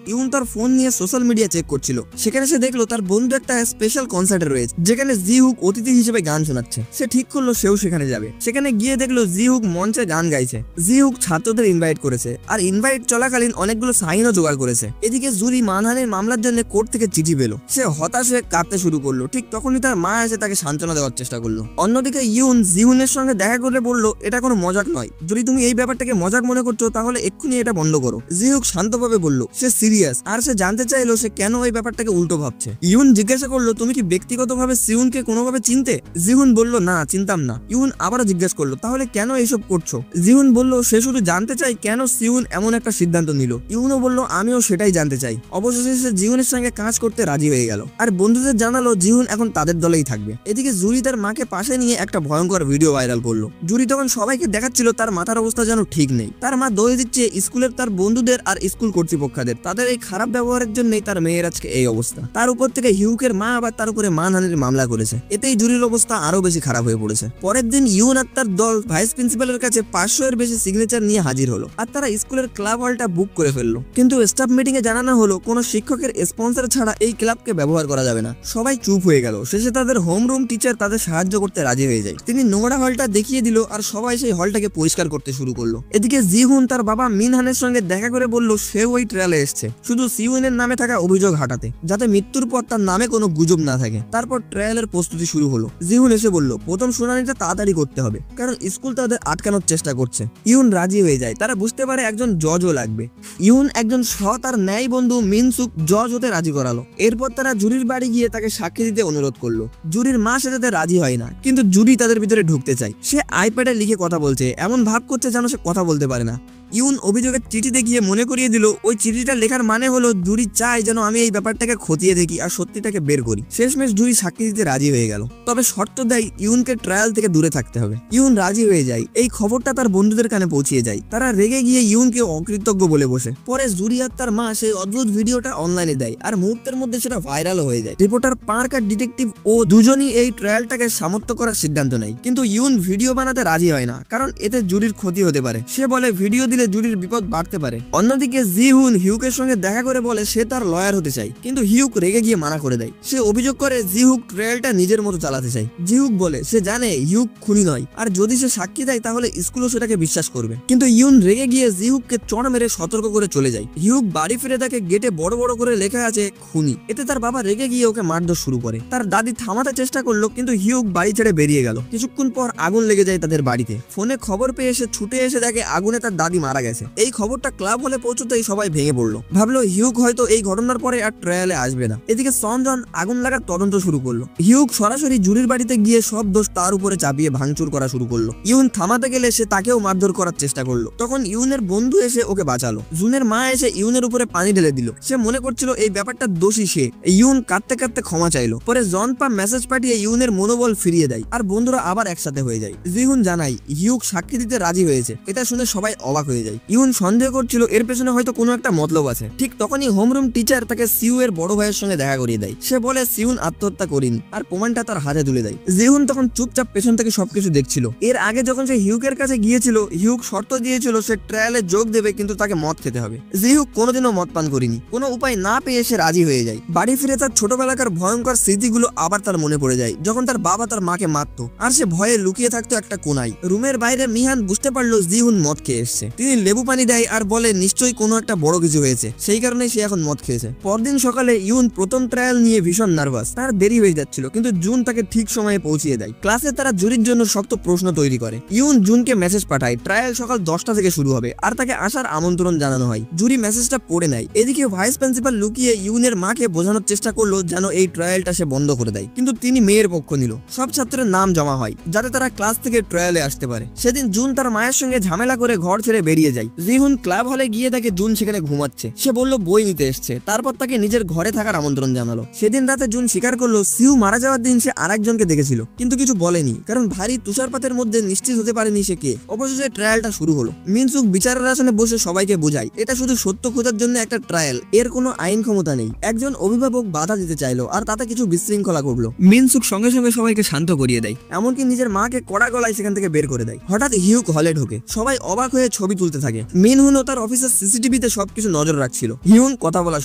ইউন তার ফোন নিয়ে সোশ্যাল মিডিয়া চেক করছিল। সেখানে সে দেখলো তার বন্ধু একটা স্পেশাল কনসার্টে রয়েছে যেখানে জিহুক অতিথি হিসেবে গান শোনাচ্ছে। সে ঠিক করলো সেও সেখানে যাবে। সেখানে গিয়ে দেখলো জিহুক মঞ্চে গান গাইছে। জিহুক ছাত্রদের ইনভাইট করেছে আর ইনভাইট চলাকালীন অনেকগুলো সাইনও জোগাড় করেছে। এদিকে জুরি মানহানির মামলার জন্য কোর্ট থেকে চিঠি পেল। সে হতাশ হয়ে কাঁদতে শুরু করলো। ঠিক তখনই তার মা এসে তাকে সান্ত্বনা দেওয়ার চেষ্টা করলো। অন্যদিকে ইউন জিহুনের সঙ্গে দেখা করে বলল এটা কোনো মজাক নয়, যদি তুমি এই ব্যাপারটাকে মজাক মনে করছো তাহলে এক্ষুনি এটা বন্ধ করো। জিহুক শান্তভাবে বলল সে সিরিয়াস আর সে জানতে চাইলো সে কেন এই ব্যাপারটাকে উল্টো ভাবছে। ইউন জিজ্ঞাসা করলো তুমি কি ব্যক্তিগতভাবে সিউনকে কোনোভাবে চিনতে? জিহুন বলল না চিনতাম না। ইউন আবারও জিজ্ঞাসা করলো তাহলে কেন এইসব করছো? জিহুন বলল সে শুধু জানতে চাই কেন সিউন এমন একটা সিদ্ধান্ত নিল। ইউনও বলল আমিও সেটাই জানতে চাই। অবশেষে সে জিহুনের সঙ্গে কাজ করতে রাজি হয়ে গেল আর বন্ধুদের জানালো জিহুন এখন তাদের দলেই থাকবে। এদিকে জুরি তার মাকে পাশে নিয়ে একটা ভয়ঙ্কর ভিডিও ভাইরাল করলো। জুরি তখন সবাইকে দেখাচ্ছিল তার মাথার অবস্থা যেন ঠিক নেই। তার মা দোষ দিচ্ছে স্কুলের তার বন্ধুদের আর স্কুল কর্তৃপক্ষদের। তাদের এই খারাপ ব্যবহারের জন্যই তার মেয়ের আজকে এই অবস্থা। তার উপর থেকে হিউকের মা আবার তার উপরে মানহানির মামলা করেছে। এতেই জুরির অবস্থা আরো বেশি খারাপ হয়ে পড়েছে। পরের দিন ইউন আর তার দল ভাইস প্রিন্সিপালের কাছে 500 এর বেশি সিগনেচার নিয়ে হাজির হলো আর তারা স্কুলের ক্লাব হলটা বুক করে ফেললো। কিন্তু স্টাফ মিটিং এ জানানো হলো কোনো শিক্ষকের স্পন্সর ছাড়া এই ক্লাবকে ব্যবহার করা যাবে না। সবাই চুপ হয়ে গেল। শেষে তাদের হোমরুম টিচার তাদের সাহায্য করতে রাজি হয়ে যায়। তিনি নোংরা হলটা দেখিয়ে দিল আর সবাই সেই হলটাকে পরিষ্কার করতে শুরু করলো। এদিকে জিহুন তার বাবা মিনহানের সঙ্গে দেখা করে বলল সে ওই ট্রায়ালে এসছে শুধু সিউনের নামে থাকা অভিযোগ হাঁটাতে, যাতে মৃত্যুর পর তার নামে কোনো গুজব না থাকে। তারপর ট্রায়ালের প্রস্তুতি শুরু হলো। জিহুন এসে বলল প্রথম শুনানিটা তাড়াতাড়ি করতে হবে কারণ স্কুল তাদের আটকানোর চেষ্টা করছে। ইউন রাজি হয়ে যায়। তারা বুঝতে পারে একজন জজও লাগবে। ইউন একজন সৎ আর ন্যায় বন্ধু মিনসুক জজ হতে রাজি করালো। এরপর তারা জুরির বাড়ি গিয়ে তাকে সাক্ষী দিতে অনুরোধ করলো। জুরির মা সেটাতে রাজি হয় না, কিন্তু জুরি তাদের ভিতরে ঢুকতে চায়। সে আইপ্যাডে লিখে কথা বলছে, এমন ভাব করছে যেন সে কথা বলতে পারে না। ইউন অভিযোগের চিঠি দেখিয়ে মনে করিয়ে দিল ওই চিঠিটা লেখার মানে হলো জুরি চায় যেন আমি এই ব্যাপারটাকে খতিয়ে দেখি আর সত্যিটাকে বের করি। শেষমেশ জুরি সাক্ষী দিতে রাজি হয়ে গেল, তবে শর্ত দেয় ইউনকে ট্রায়াল থেকে দূরে থাকতে হবে। ইউন রাজি হয়ে যায়। এই খবরটা তার বন্ধুদের কানে পৌঁছিয়ে যায়। তারা রেগে গিয়ে ইউনকে অকৃতজ্ঞ বলে বসে। পরে জুরি আর তার মা সেই অদ্ভুত ভিডিওটা অনলাইনে দেয় আর মুহূর্তের মধ্যে সেটা ভাইরাল হয়ে যায়। রিপোর্টার পার্ক আর ডিটেকটিভ ও দুজনই এই ট্রায়ালটাকে সামর্থ্য করার সিদ্ধান্ত নেয়, কিন্তু ইউন ভিডিও বানাতে রাজি হয় না কারণ এতে জুরির ক্ষতি হতে পারে। সে বলে ভিডিও দিলে জুরির বিপদ বাড়তে পারে। অন্যদিকে জিহুন হিউকের সঙ্গে দেখা করে বলে সে তার লয়ার হতে চায়, কিন্তু হিউক রেগে গিয়ে মানা করে দেয়। সে অভিযোগ করে জিহুক ট্রায়ালটা নিজের মতো চালাতে চায়। জিহুক বলে সে জানে হিউক খুনি নয় আর যদি সে সাক্ষী দেয় তাহলে স্কুলও সেটাকে বিশ্বাস করবে। কিন্তু ইউন রেগে গিয়ে জিহুককে চড় মেরে সতর্ক করে চলে যায়। হিউক বাড়ি ফিরে দেখে গেটে বড় বড় করে লেখা আছে খুনি। এতে তার বাবা রেগে গিয়ে ওকে মারধর শুরু করে। তার দাদি থামাতে চেষ্টা করলো, কিন্তু হিউক বাড়ি ছেড়ে বেরিয়ে গেল। কিছুক্ষণ পর আগুন লেগে যায় তাদের বাড়িতে। ফোনে খবর পেয়ে সে ছুটে এসে দেখে আগুনে তার দাদি মারা গেছে। এই খবরটা ক্লাব হলে পৌঁছতেই সবাই ভেঙে পড়লো। ভাবলো হিউক হয়তো এই ঘটনার পরে আর ট্রায়ালে আসবে না। এদিকে সনজন আগুন লাগার তদন্ত শুরু করলো। হিউক সরাসরি জুরির বাড়িতে গিয়ে সব দোষ তার উপরে চাপিয়ে ভাঙচুর করা শুরু করলো। ইউন থামাতে গেলে সে তাকেও মারধর করার চেষ্টা করলো। তখন ইউনের বন্ধু এসে ওকে বাঁচালো। জুনের মা এসে ইউনের উপরে পানি ঢেলে দিল। সে মনে করছিল এই ব্যাপারটা দোষী সে। ইউন কাঁদতে কাঁদতে ক্ষমা চাইলো। পরে জন পা মেসেজ পাঠিয়ে ইউনের মনোবল ফিরিয়ে দেয় আর বন্ধুরা আবার একসাথে হয়ে যায়। জিহুন জানাই হিউক সাক্ষী দিতে রাজি হয়েছে। এটা শুনে সবাই অবাক হয়ে যায়। ইউন সন্দেহ করছিল এর পেছনে হয়তো কোনো একটা মতলব আছে। ঠিক তখনই হোমরুম টিচার তাকে সিউ এর বড় ভাইয়ের সঙ্গে দেখা করিয়ে দেয়। সে বলে সিউন আত্মহত্যা করেনি আর প্রমাণটা তার হাতে তুলে দেয়। জিহুন তখন চুপচাপ পেছন থেকে সবকিছু দেখছিল। এর আগে যখন সে হিউকের কাছে গিয়েছিল, হিউক শর্ত দিয়েছিল সে ট্রায়ালে যোগ দেবে, কিন্তু তাকে মদ খেতে হবে। জিহুক কোনোদিনও মদ পান করেনি। কোনো উপায় না পেয়ে সে রাজি হয়ে যায়। বাড়ি ফিরে তার ছোটবেলাকার ভয়ঙ্কর স্মৃতিগুলো আবার তার মনে পড়ে যায়, যখন তার বাবা তার মাকে মারতো আর সে ভয়ে লুকিয়ে থাকতো একটা কোনায়। রুমের বাইরে মিহান বুঝতে পারলো জিহুন মদ খেয়ে এসছে। তিনি তিনি লেবু পানি দেয় আর বলে নিশ্চয়ই কোনো একটা বড় কিছু হয়েছে, সেই কারণেই সে এখন মদ খেয়েছে। পরদিন সকালে ইউন প্রথম ট্রায়াল নিয়ে ভীষণ নার্ভাস, তার দেরি হয়ে যাচ্ছিল, কিন্তু জুন তাকে ঠিক সময়ে পৌঁছিয়ে দেয়। ক্লাসে তারা জুরির জন্য শক্ত প্রশ্ন তৈরি করে। ইউন জুনকে মেসেজ পাঠায় ট্রায়াল সকাল 10টা থেকে শুরু হবে আর তাকে আসার আমন্ত্রণ জানানো হয়। জুরি মেসেজটা পড়ে নেয়। এদিকে ভাইস প্রিন্সিপাল লুকিয়ে ইউনের মাকে বোঝানোর চেষ্টা করলো যেন এই ট্রায়ালটা সে বন্ধ করে দেয়, কিন্তু তিনি মেয়ের পক্ষ নিল। সব ছাত্রের নাম জমা হয় যাতে তারা ক্লাস থেকে ট্রায়ালে আসতে পারে। সেদিন জুন তার মায়ের সঙ্গে ঝামেলা করে ঘর ছেড়ে বেরিয়ে যায়। জিহুন ক্লাব হলে গিয়ে দেখে জুন সেখানে ঘুমাচ্ছে। সে বলল বই নিতে এসছে, তারপর তাকে নিজের ঘরে থাকার আমন্ত্রণ জানালো। সেদিন রাতে জুন স্বীকার করলো সিউ মারা যাওয়ার দিন সে আরেকজনকে দেখেছিল, কিন্তু কিছু বলেনি, কারণ ভারী তুষারপাতের মধ্যে নিশ্চিত হতে পারেনি সে কে। অবশেষে ট্রায়ালটা শুরু হলো। মিনসুক বিচারের আসনে বসে সবাইকে বোঝায় এটা শুধু সত্য খোঁজার জন্য একটা ট্রায়াল, এর কোনো আইন ক্ষমতা নেই। একজন অভিভাবক বাধা দিতে চাইলো আর তাতে কিছু বিশৃঙ্খলা করলো। মিনসুক সঙ্গে সঙ্গে সবাইকে শান্ত করিয়ে দেয়, এমনকি নিজের মাকে কড়া গলায় সেখান থেকে বের করে দেয়। হঠাৎ হিউক হলে ঢোকে, সবাই অবাক হয়ে ছবি তুলতে থাকে। মিনহুনও তার অফিসের সিসিটিভিতে সবকিছু নজর রাখছিল। হিউন কথা বলা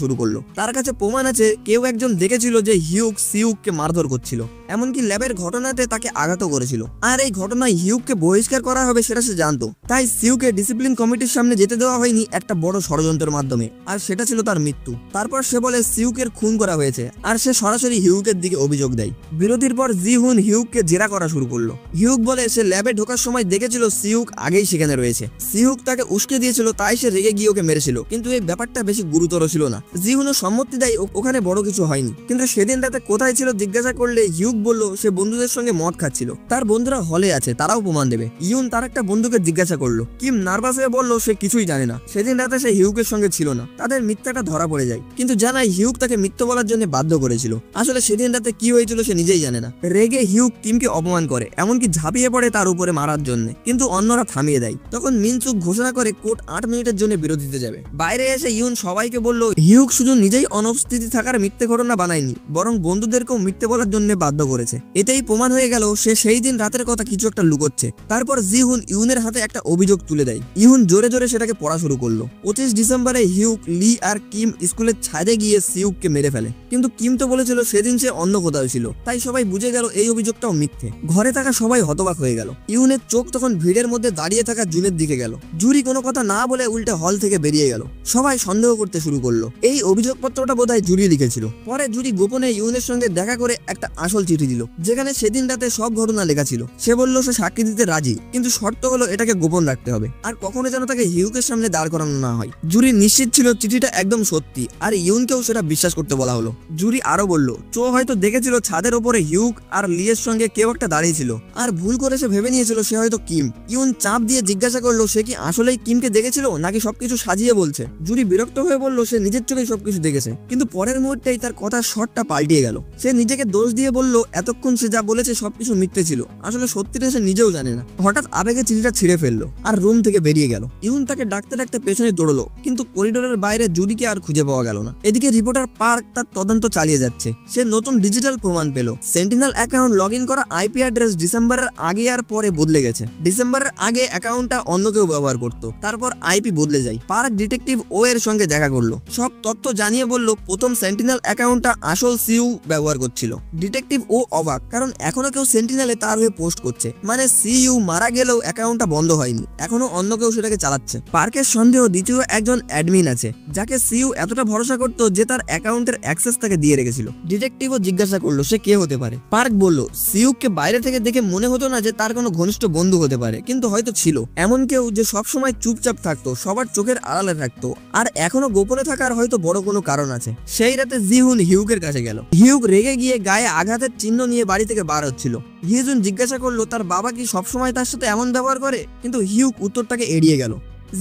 শুরু করলো, তার কাছে প্রমাণ আছে কেউ একজন দেখেছিল যে হিউক সিউককে মারধর করছিল, এমনকি ল্যাবের ঘটনাতে তাকে আঘাতও করেছিল। আর এই ঘটনায় হিউককে বহিষ্কার করা হবে সেটা সে জানতো, তাই সিউকে ডিসিপ্লিন কমিটির সামনে যেতে দেওয়া হয়নি একটা বড় ষড়যন্ত্রের মাধ্যমে, আর সেটা ছিল তার মৃত্যু। তারপর সে বলে সিউকের খুন করা হয়েছে আর সে সরাসরি হিউকের দিকে অভিযোগ দেয়। বিরতির পর জিহুন হিউককে জেরা করা শুরু করলো। হিউক বলে সে ল্যাবে ঢোকার সময় দেখেছিল সিউক আগেই সেখানে রয়েছে। সিউক তাকে উস্কে দিয়েছিল, তাই সে রেগে গিয়ে ওকে মেরেছিল, কিন্তু এই ব্যাপারটা বেশি গুরুতর ছিল না। জিহুনও সম্মতি দেয় ওখানে বড় কিছু হয়নি, কিন্তু সেদিন রাতে কোথায় ছিল জিজ্ঞাসা করলে হিউক বলল সে বন্ধুদের সঙ্গে মদ খাচ্ছিল, তার বন্ধুরা হলে আছে, তারাও প্রমাণ দেবে। ইউন তার একটা বন্ধুকে জিজ্ঞাসা করলো। কিম নার্ভাস হয়ে বলল সে কিছুই জানে না, সেদিন রাতে সে হিউকের সঙ্গে ছিল না। তাদের মিথ্যাটা ধরা পড়ে যায়, কিন্তু জানায় হিউক তাকে মিথ্যা বলার জন্য বাধ্য করেছিল। আসলে সেদিন রাতে কি হয়েছিল সে নিজেই জানে না। রেগে হিউক কিমকে অপমান করে, এমনকি ঝাঁপিয়ে পড়ে তার উপরে মারার জন্য, কিন্তু অন্যরা থামিয়ে দেয়। তখন মিনসুক ঘোষণা করে কোর্ট 8 মিনিটের জন্য বিরতিতে যাবে। বাইরে এসে ইউন সবাইকে বলল হিউক শুধু নিজেই অনুপস্থিতি থাকার মিথ্যে ঘটনা বানায়নি, বরং বন্ধুদেরকেও মিথ্যে বলার জন্য বাধ্য করেছে। এতেই প্রমাণ হয়ে গেল সে সেই দিন রাতের কথা কিছু একটা লুকোচ্ছে। তারপর জিহুন ইউনের হাতে একটা অভিযোগ তুলে দেয়। ইউন জোরে জোরে সেটাকে পড়া শুরু করলো। 25 ডিসেম্বরে হিউক, লি আর কিম স্কুলের ছাদে গিয়ে সিউককে মেরে ফেলে, কিন্তু কিম তো বলেছিল সেদিন সে অন্য কোথাও ছিল, তাই সবাই বুঝে গেল এই অভিযোগটাও মিথ্যে। ঘরে থাকা সবাই হতবাক হয়ে গেল। ইউনের চোখ তখন ভিড়ের মধ্যে দাঁড়িয়ে থাকা জুনের দিকে গেল। জুরি কোনো কথা না বলে উল্টে হল থেকে বেরিয়ে গেল। সবাই সন্দেহ করতে শুরু করলো এই অভিযোগপত্রটা বোধহয় জুরি লিখেছিল। পরে জুরি গোপনে ইউনের সঙ্গে দেখা করে একটা আসল চিঠি দিল, যেখানে সেদিন রাতে সব ঘটনা লেখা ছিল। সে বলল সে সাক্ষী দিতে রাজি, কিন্তু শর্ত হলো এটাকে গোপন রাখতে হবে আর কখনো যেন তাকে হিউকের সামনে দাঁড় করানো না হয়। জুরি নিশ্চিত ছিল চিঠিটা একদম সত্যি, আর ইউনকেও সেটা বিশ্বাস করতে বলা হলো। জুরি আরো বলল চো হয়তো দেখেছিল ছাদের উপরে হিউক আর লিয়ের সঙ্গে কেউ একটা দাঁড়িয়ে ছিল, আর ভুল করে সে ভেবে নিয়েছিল সে হয়তো কিম। ইউন চাপ দিয়ে জিজ্ঞাসা করলো সে কি আসলেই কিমকে দেখেছিল নাকি সবকিছু সাজিয়ে বলছে। জুরি বিরক্ত হয়ে বলল সে নিজের চোখেই সবকিছু দেখেছে, কিন্তু পরের মুহূর্তেই তার কথার শটটা পাল্টিয়ে গেল। সে নিজেকে দোষ দিয়ে বলল এতক্ষণ সে যা বলেছে সবকিছু মিথ্যে ছিল, আসলে সত্যিটা সে নিজেও জানে না। হঠাৎ আবেগে চিঠিটা ছিঁড়ে ফেললো আর রুম থেকে বেরিয়ে গেল। ইউন তাকে ডাকতে ডাকতে পেছনে দৌড়লো, কিন্তু করিডোরের বাইরে জুরিকে আর খুঁজে পাওয়া গেল না। এদিকে রিপোর্টার পার্ক তার তদন্ত চালিয়ে যাচ্ছে। সে নতুন ডিজিটাল প্রমাণ পেল সেন্টিনেল অ্যাকাউন্ট লগ ইন করা আইপি অ্যাড্রেস ডিসেম্বরের আগে আর পরে বদলে গেছে। ডিসেম্বরের আগে অ্যাকাউন্টটা অন্য কেউ ব্যবহার করতো, তারপর আইপি বদলে যায়। পার্ক ডিটেকটিভ ও এর সঙ্গে দেখা করলো, সব তথ্য জানিয়ে বলল প্রথম সেন্টিনেল অ্যাকাউন্টটা আসল সিউ ব্যবহার করছিল। ডিটেকটিভ ও অবাক, কারণ এখনো কেউ সেন্টিনেলে তার হয়ে পোস্ট করছে, মানে সিইউ মারা গেলেও অ্যাকাউন্টটা বন্ধ হয়নি, এখনো অন্য কেউ সেটাকে চালাচ্ছে। পার্কের সন্দেহ দ্বিতীয় একজন অ্যাডমিন আছে, যাকে সিইউ এতটা ভরসা করতো যে তার অ্যাকাউন্টের অ্যাক্সেস তাকে দিয়ে রেখেছিল। ডিটেকটিভও জিজ্ঞাসা করলো সে কে হতে পারে। পার্ক বলল সিইউকে বাইরে থেকে দেখে মনে হতো না যে তার কোনো ঘনিষ্ঠ বন্ধু হতে পারে, কিন্তু হয়তো ছিল এমন কেউ যে সবসময় চুপচাপ থাকতো, সবার চোখের আড়ালে থাকতো, আর এখনো গোপনে থাকার হয়তো বড় কোনো কারণ আছে। সেই রাতে জিহুন হিউকের কাছে গেল। হিউক রেগে গিয়ে গায়ে আঘাতের চিহ্ন নিয়ে বাড়ি থেকে বার হচ্ছিল। হিউজন জিজ্ঞাসা করলো তার বাবা কি সবসময় তার সাথে এমন ব্যবহার করে, কিন্তু হিউক উত্তরটাকে এড়িয়ে গেল।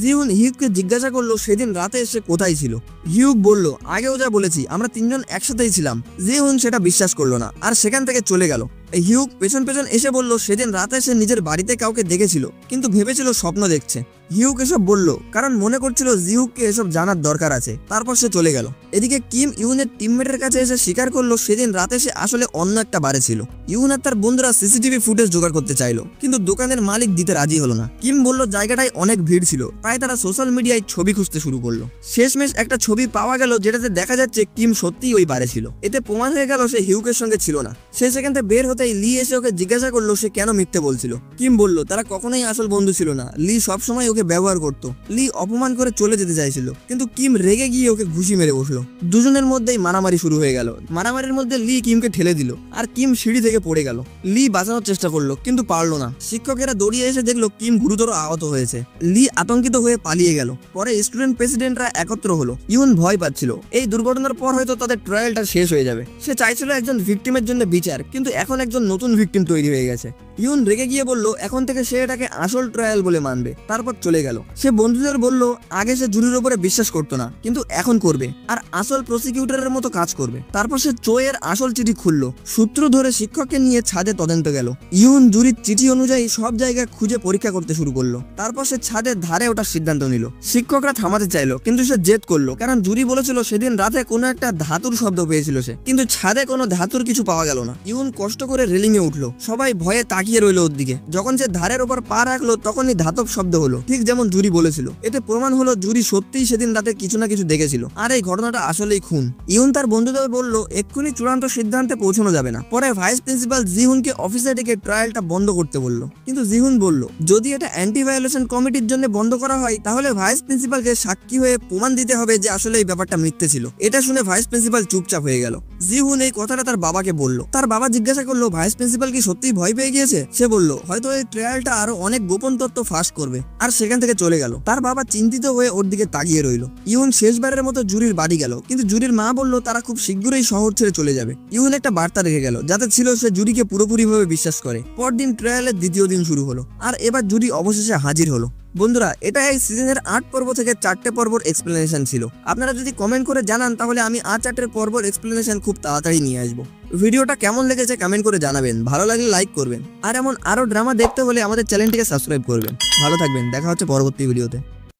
জিহুন হিউককে জিজ্ঞাসা করলো সেদিন রাতে সে কোথায় ছিল। হিউক বলল আগেও যা বলেছি, আমরা 3 জন একসাথেই ছিলাম। জিহুন সেটা বিশ্বাস করলো না আর সেখান থেকে চলে গেল। হিউক পেছন পেছন এসে বলল সেদিন রাতে সে নিজের বাড়িতে কাউকে দেখেছিল, কিন্তু ভেবেছিল স্বপ্ন দেখছে। হিউক এসব বলল কারণ মনে করছিল জিহুককে এসব জানার দরকার আছে। তারপর সে চলে গেল। এদিকে কিম ইউনের টিমমেটের কাছে এসে স্বীকার করলো সেদিন রাতে সে আসলে অন্য একটা বারে ছিল। ইউন আর তার বন্ধুরা সিসিটিভি ফুটেজ জোগাড় করতে চাইলো, কিন্তু দোকানের মালিক দিতে রাজি হলো না। কিম বলল জায়গাটায় অনেক ভিড় ছিল, তাই তারা সোশ্যাল মিডিয়ায় ছবি খুঁজতে শুরু করলো। শেষমেশ একটা ছবি পাওয়া গেল যেটাতে দেখা যাচ্ছে কিম সত্যিই ওই বারে ছিল। এতে প্রমাণ হয়ে গেল সে হিউকের সঙ্গে ছিল না। সে সেখান থেকে বের হতে কথাই লি এসে ওকে জিজ্ঞাসা করলো সে কেন মিথ্যে বলছিল। কিম বলল তারা কখনোই আসল বন্ধু ছিল না, লি সবসময় ওকে ব্যবহার করতো। লি অপমান করে চলে যেতে চাইছিল, কিন্তু কিম রেগে গিয়ে ওকে ঘুষি মেরে বসলো। দুজনের মধ্যেই মারামারি শুরু হয়ে গেল। মারামারির মধ্যে লি কিমকে ঠেলে দিল আর কিম সিঁড়ি থেকে পড়ে গেল। লি বাঁচানোর চেষ্টা করলো কিন্তু পারলো না। শিক্ষকেরা দৌড়িয়ে এসে দেখলো কিম গুরুতর আহত হয়েছে। লি আতঙ্কিত হয়ে পালিয়ে গেল। পরে স্টুডেন্ট প্রেসিডেন্টরা একত্র হলো। ইউন ভয় পাচ্ছিল এই দুর্ঘটনার পর হয়তো তাদের ট্রায়ালটা শেষ হয়ে যাবে। সে চাইছিল একজন ভিকটিমের জন্য বিচার, কিন্তু এখন একজন নতুন ভিকটিম তৈরি হয়ে গেছে। ইউন রেগে গিয়ে বলল এখন থেকে সে এটাকে আসল ট্রায়াল বলে মানবে। তারপর চলে গেল। সে বন্ধুদের বলল আগে সে জুরির উপরে বিশ্বাস করতো না, কিন্তু এখন করবে আর আসল প্রসিকিউটরের মতো কাজ করবে। তারপর সে চোয়ের আসল চিঠি খুললো। সূত্র ধরে শিক্ষককে নিয়ে ছাদে তদন্ত গেল। ইউন জুরির চিঠি অনুযায়ী সব জায়গা খুঁজে পরীক্ষা করতে শুরু করলো। তারপর সে ছাদের ধারে ওঠার সিদ্ধান্ত নিল। শিক্ষকরা থামাতে চাইলো কিন্তু সে জেদ করলো, কারণ জুরি বলেছিল সেদিন রাতে কোনো একটা ধাতুর শব্দ পেয়েছিল সে, কিন্তু ছাদে কোনো ধাতুর কিছু পাওয়া গেল না। ইউন কষ্ট করে রেলিং এ উঠলো। সবাই ভয়ে তাকিয়ে রইল ওর দিকে। যখন সে ধারের ওপর পা রাখলো তখনই ধাতব শব্দ হলো, ঠিক যেমন জুরি বলেছিল। এতে প্রমাণ হলো জুরি সত্যিই সেদিন রাতে কিছু না কিছু দেখেছিল আর এই ঘটনাটা আসলেই খুন। ইউন তার বন্ধুদের বলল এক্ষুনি চূড়ান্ত সিদ্ধান্তে পৌঁছানো যাবে না। পরে ভাইস প্রিন্সিপাল জিহুনকে অফিসে ডেকে ট্রায়ালটা বন্ধ করতে বলল, কিন্তু জিহুন বলল যদি এটা অ্যান্টি ভায়োলেশন কমিটির জন্য বন্ধ করা হয় তাহলে ভাইস প্রিন্সিপালকে সাক্ষী হয়ে প্রমাণ দিতে হবে যে আসলে এই ব্যাপারটা মিথ্যে ছিল। এটা শুনে ভাইস প্রিন্সিপাল চুপচাপ হয়ে গেল। জিহুন এই কথাটা তার বাবাকে বলল। তার বাবা জিজ্ঞাসা করলো ভাইস প্রিন্সিপাল কি সত্যিই ভয় পেয়ে গিয়েছে। সে বলল হয়তো এই ট্রায়ালটা আরো অনেক গোপন তথ্য ফাঁস করবে, আর সেখান থেকে চলে গেল। তার বাবা চিন্তিত হয়ে ওর দিকে তাকিয়ে রইল। ইউন শেষবারের মতো জুরির বাড়ি গেল, কিন্তু জুরির মা বলল তারা খুব শীঘ্রই শহর ছেড়ে চলে যাবে। ইউন একটা বার্তা রেখে গেল যাতে ছিল সে জুরিকে পুরোপুরিভাবে বিশ্বাস করে। পরদিন ট্রায়ালের দ্বিতীয় দিন শুরু হলো আর এবার জুরি অবশেষে হাজির হলো। বন্ধুরা এটা এই সিজনের 8 পর্ব থেকে 4টে পর্বর এক্সপ্লেনেশন ছিল। আপনারা যদি কমেন্ট করে জানান তাহলে আমি আর 4টে পর্বর এক্সপ্লেনেশন খুব তাড়াতাড়ি নিয়ে আসবো। ভিডিওটা কেমন লেগেছে কমেন্ট করে জানাবেন, ভালো লাগলে লাইক করবেন আর এমন আরো ড্রামা দেখতে হলে আমাদের চ্যানেলটিকে সাবস্ক্রাইব করবেন। ভালো থাকবেন, দেখা হচ্ছে পরবর্তী ভিডিওতে।